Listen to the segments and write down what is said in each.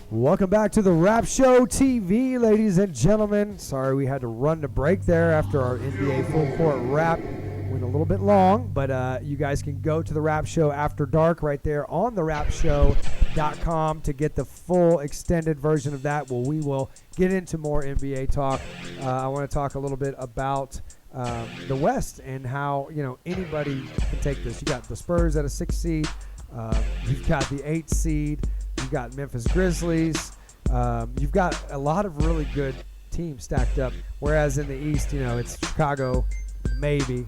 Welcome back to the Rapp Show TV, ladies and gentlemen. Sorry we had to run to break there after our NBA full court wrap. Went a little bit long, but you guys can go to the Rapp Show After Dark right there on the rappshow.com to get the full extended version of that. Well, we will get into more NBA talk. I want to talk a little bit about the West and how, anybody can take this. You got the Spurs at a 6 seed. You've got the 8 seed. You've got Memphis Grizzlies. You've got a lot of really good teams stacked up. Whereas in the East, it's Chicago, maybe.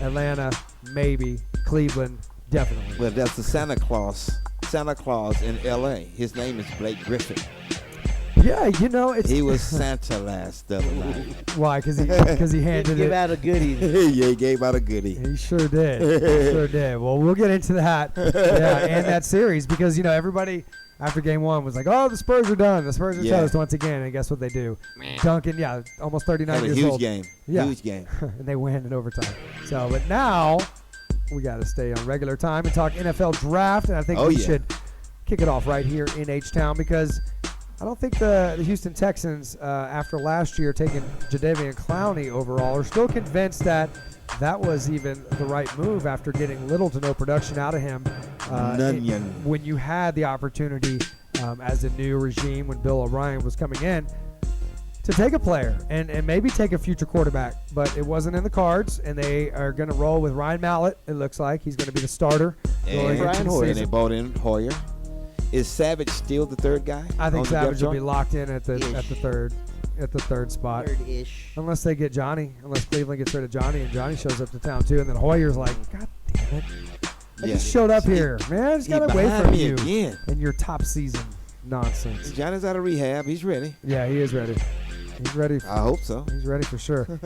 Atlanta, maybe. Cleveland, definitely. Well, that's the Santa Claus in L.A. His name is Blake Griffin. Yeah, it's... He was Santa last the other night. Why? Because he handed Give it... out a goodie. Yeah, he gave out a goodie. He sure did. Well, we'll get into that. Yeah, and that series because, everybody... After game one was like, oh, the Spurs are done. The Spurs are toast once again. And guess what they do? Duncan, almost 39 years old. Huge game. And they win in overtime. So, but now we got to stay on regular time and talk NFL draft. And I think we should kick it off right here in H-Town because I don't think the Houston Texans, after last year taking Jadeveon Clowney overall, are still convinced that was even the right move after getting little to no production out of him. When you had the opportunity as a new regime, when Bill O'Brien was coming in, to take a player and maybe take a future quarterback. But it wasn't in the cards, and they are going to roll with Ryan Mallett, it looks like. He's going to be the starter. And Ryan Hoyer. And they bought in Hoyer. Is Savage still the third guy? I think Savage will be locked in at the third spot. Third-ish. Unless they get Johnny. Unless Cleveland gets rid of Johnny and Johnny shows up to town too. And then Hoyer's like, God damn it. I just showed up here. Man, I just got to wait for you again. And your top season nonsense. Johnny's out of rehab. He's ready. Yeah, he is ready. He's ready. I hope so. He's ready for sure.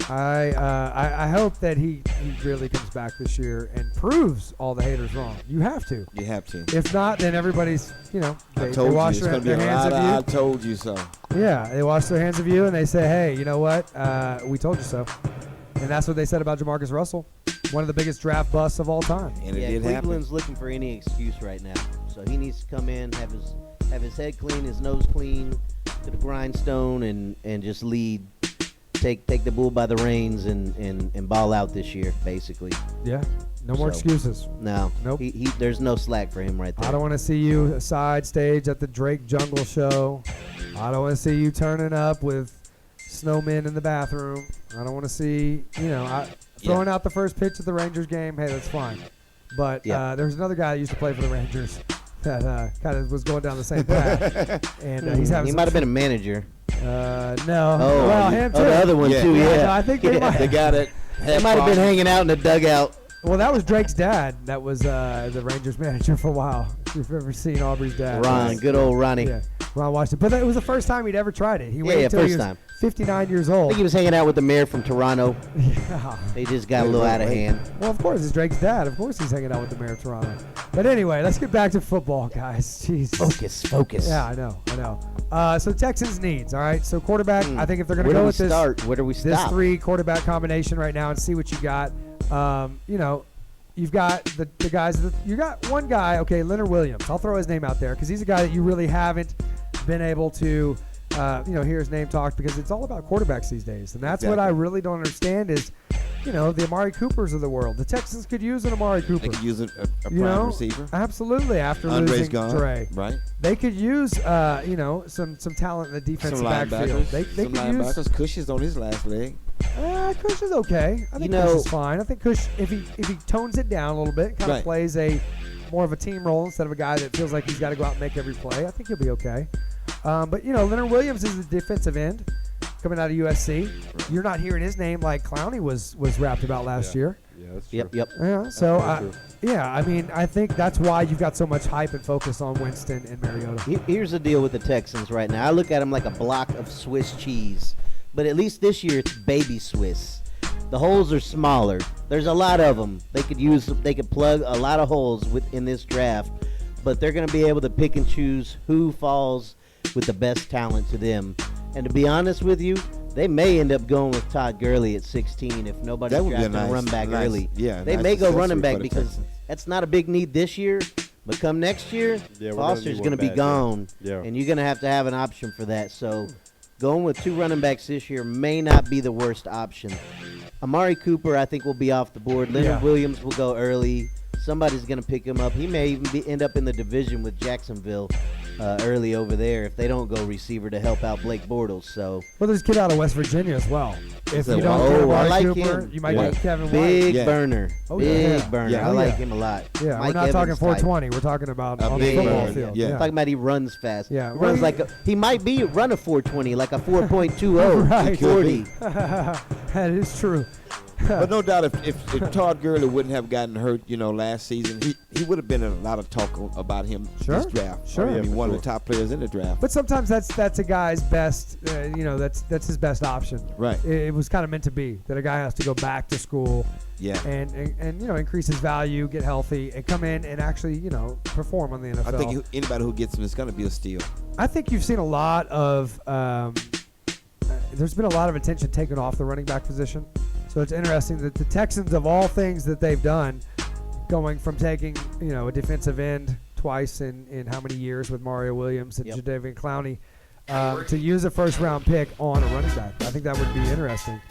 I hope that he really comes back this year and proves all the haters wrong. You have to. You have to. If not, then everybody's, they wash their hands of you. I told you so. Yeah, they wash their hands of you and they say, hey, you know what? We told you so. And that's what they said about Jamarcus Russell, one of the biggest draft busts of all time. And it did Cleveland's happen. looking for any excuse right now. So he needs to come in, have his head clean, his nose clean, to the grindstone, and just lead, take the bull by the reins and ball out this year, basically. Yeah, no more excuses. No, nope. There's no slack for him right there. I don't want to see you side stage at the Drake Jungle Show. I don't want to see you turning up with snowmen in the bathroom. I don't want to see, throwing out the first pitch at the Rangers game. Hey, that's fine. But there's another guy that used to play for the Rangers that kind of was going down the same path. And he's having. He might have been a manager. No. Oh, well, him too. The other one too. Yeah. No, I think they might. They got it. They might have been hanging out in the dugout. Well, that was Drake's dad. That was the Rangers manager for a while. If you've ever seen Aubrey's dad. Ron, good old Ronnie. Yeah, Ron Washington. But it was the first time he'd ever tried it. He waited until he was 59 years old. I think he was hanging out with the mayor from Toronto. Yeah. They just got a little out of hand. Well, of course, it's Drake's dad. Of course he's hanging out with the mayor of Toronto. But anyway, let's get back to football, guys. Jeez. Focus. Yeah, I know. So Texans needs, all right? So quarterback, I think if they're going to go with where do we this stop? 3 quarterback combination right now and see what you got, you've got the guys. You got one guy, okay, Leonard Williams. I'll throw his name out there because he's a guy that you really haven't been able to, hear his name talked because it's all about quarterbacks these days. And that's what I really don't understand is, the Amari Coopers of the world. The Texans could use an Amari Cooper. They could use a prime receiver. Absolutely. After Andre's losing gone, Dre. right? They could use, some talent in the defensive backfield. They some could linebackers. use. Cush is on his last leg. Kush is okay. I think Kush is fine. I think Kush, if he tones it down a little bit, kind of plays more of a team role instead of a guy that feels like he's got to go out and make every play, I think he'll be okay. But Leonard Williams is a defensive end coming out of USC. Right. You're not hearing his name like Clowney was rapped about last year. Yeah, that's true. Yep. Yeah. So I think that's why you've got so much hype and focus on Winston and Mariota. Here's the deal with the Texans right now. I look at them like a block of Swiss cheese. But at least this year it's baby Swiss. The holes are smaller. There's a lot of them. They could plug a lot of holes within this draft, but they're going to be able to pick and choose who falls with the best talent to them. And to be honest with you, they may end up going with Todd Gurley at 16 if nobody's drafting a run back early. Yeah, they may go running back because that's not a big need this year, But come next year, Yeah, we're Foster's gonna going need to be one gone, bad, yeah. and you're going to have an option for that. So going with 2 running backs this year may not be the worst option. Amari Cooper, I think, will be off the board. Leonard Williams will go early. Somebody's going to pick him up. He may even end up in the division with Jacksonville early over there if they don't go receiver to help out Blake Bortles. So Well, there's a kid out of West Virginia as well. If So, you don't oh, get I Amari like Cooper, him. you might Yeah. get Kevin White. big Yeah. burner. Oh, big yeah. burner. Yeah. I Oh, like yeah. him a lot. Yeah, Mike we're not talking Evans type. 420. We're talking about A on the big football burner, field. yeah. Talking about he runs fast. Yeah. Runs Well, he might be run a 420, like a 4.20. Right. 40. That is true. But no doubt, if Todd Gurley wouldn't have gotten hurt, last season, he would have been in a lot of talk about him Sure, this draft. sure. I mean, Yeah, one for of the top players in the draft. But sometimes that's a guy's best. That's his best option. Right. It was kind of meant to be that a guy has to go back to school Yeah. and increase his value, get healthy, and come in and actually perform on the NFL. I think anybody who gets him is going to be a steal. I think you've seen a lot of. There's been a lot of attention taken off the running back position, so it's interesting that the Texans, of all things that they've done, going from taking a defensive end twice in how many years with Mario Williams and Yep. Jadeveon Clowney, to use a first-round pick on a running back. I think that would be interesting.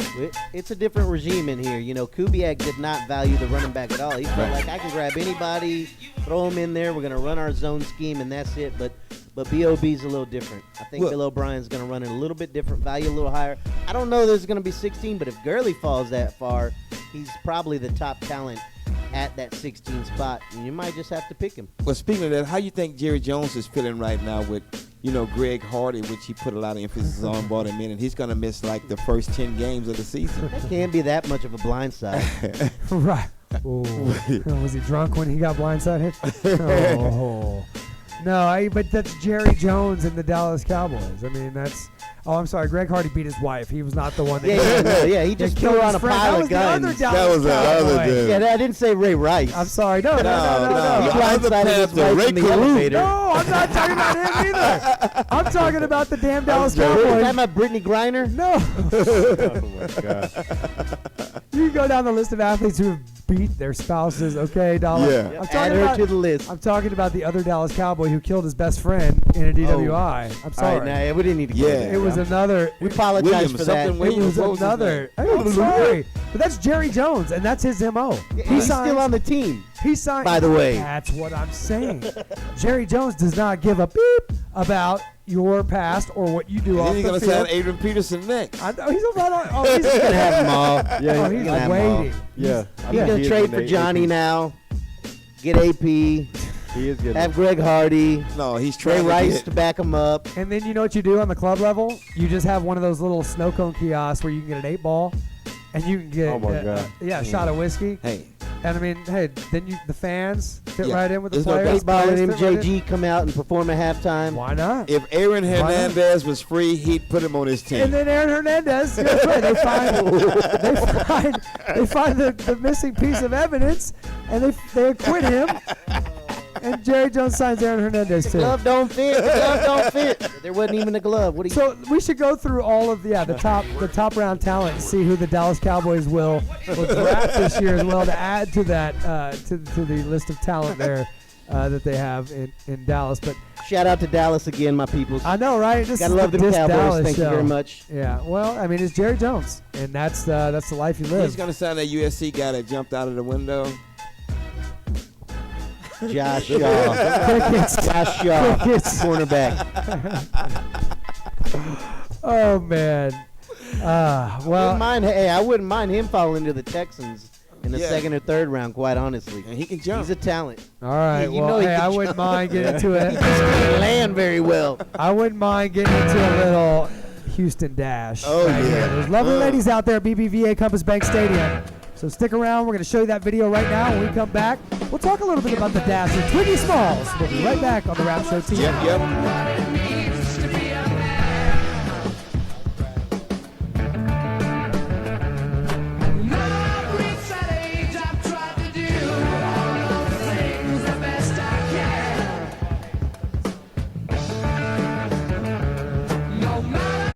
It's a different regime in here. Kubiak did not value the running back at all. He felt like I can grab anybody, throw him in there. We're going to run our zone scheme, and that's it. But BOB's a little different. I think Bill O'Brien's going to run it a little bit different, value a little higher. I don't know there's going to be 16, but if Gurley falls that far, he's probably the top talent at that 16 spot, and you might just have to pick him. Well, speaking of that, how you think Jerry Jones is feeling right now with, Greg Hardy, which he put a lot of emphasis on, brought him in, and he's going to miss like the first 10 games of the season. That can't be that much of a blindside. Right. Oh, was he drunk when he got blindsided? Oh. No, but that's Jerry Jones and the Dallas Cowboys. I mean, that's. Oh, I'm sorry. Greg Hardy beat his wife. He was not the one that. He just killed threw on his a friend. pile That of guns. was the other Dallas That was the other Cowboy. dude. Yeah, I didn't say Ray Rice. I'm sorry. No. He The blindsided his Panther, wife Ray in the Caruth. elevator. No, I'm not talking about him either. I'm talking about the damn Dallas You talking Cowboys. about Brittany Griner? No. Oh my God. You can go down the list of athletes who have beat their spouses. Okay, Dallas. Yeah. I'm Add talking her about. to the list. I'm talking about the other Dallas Cowboy who killed his best friend in a DWI. I'm All sorry. right, now we didn't need to go Yeah. there. It was another. We apologize Williams, for that. something It Williams, what was was his another. name? I'm sorry, but that's Jerry Jones, and that's his MO. He's still on the team. He signed. by the way. That's what I'm saying. Jerry Jones does not give a beep about your past or what you do off Then he's the going to field. sign Adrian Peterson next. I know he's about on. Oh, he's Gonna have them all. Yeah, oh, he's gonna have 'em all. waiting. Yeah. He's gonna trade for Johnny now. Get AP. He is getting Have Greg Hardy. No, he's Ray trying Rice to to back him up. And then you know what you do on the club level? You just have one of those little snow cone kiosks where you can get an 8-ball, and you can get Oh, my God. a shot of whiskey. Hey, And I mean, hey, then the fans fit Yeah. right in with the There's no players. 8-ball and Players fit right in. MJG come out and perform at halftime. Why not? if Aaron not? Hernandez was free, he'd put him on his team. And then Aaron Hernandez, guess what? They find the missing piece of evidence, and they acquit him. And Jerry Jones signs Aaron Hernandez too. Glove don't fit. The glove don't fit. There wasn't even a glove. What do you? So we should go through all of the top round talent and see who the Dallas Cowboys will draft this year as well to add to that to the list of talent there that they have in Dallas. But Shout out to Dallas again, my peoples. I know, right? This Gotta is love the them Diss Cowboys. Dallas Thank you show. very much. Yeah. Well, I mean, it's Jerry Jones, and that's the life you live. He's going to sign that USC guy that jumped out of the window. Josh Shaw. Crickets. Josh Shaw. Crickets. Cornerback. Oh man. I wouldn't mind him falling to the Texans in the Yeah. second or third round, quite honestly. And he can jump. He's a talent. All right. You Well, know he hey, can I wouldn't jump. mind getting into He it. can land very well. I wouldn't mind getting into a little Houston dash. Oh, right yeah. here. There's lovely ladies out there at BBVA Compass Bank Stadium. So stick around. We're going to show you that video right now. When we come back, we'll talk a little bit about the dash with Twiggy Smalls. We'll be right back on the Rapp Show TV. Yep.